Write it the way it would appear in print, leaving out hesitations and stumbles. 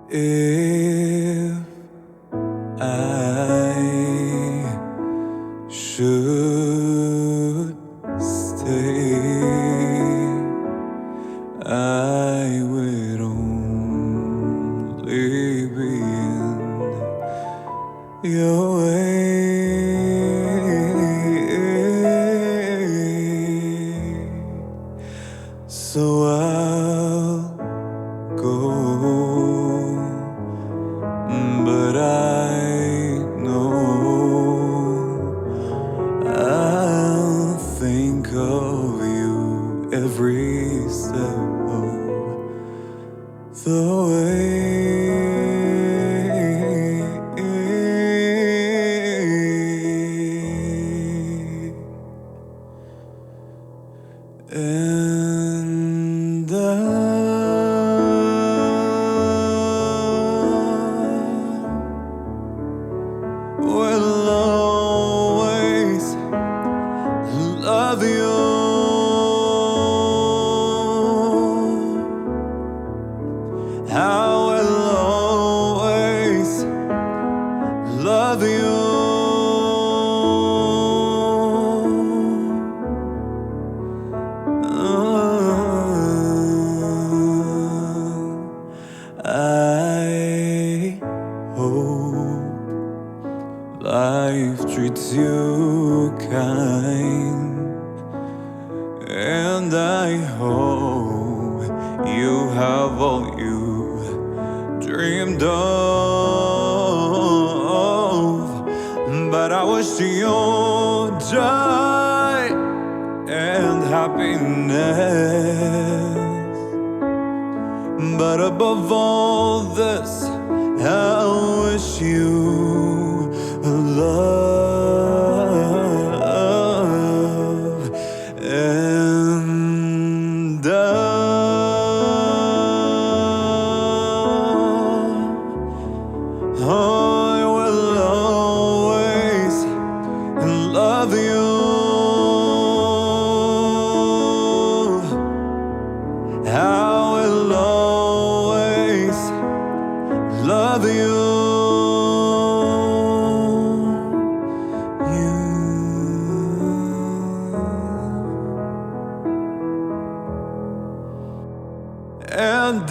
If I should stay, I would only be in your way. So I'll go, but I know I'll think of you every step of the way. And I will always love you. I will always love you. I hope life treats you kind, and I hope you have all you dreamed of. But I wish you joy and happiness. But above all this, I wish you love. And I will always love you. I will always love you. And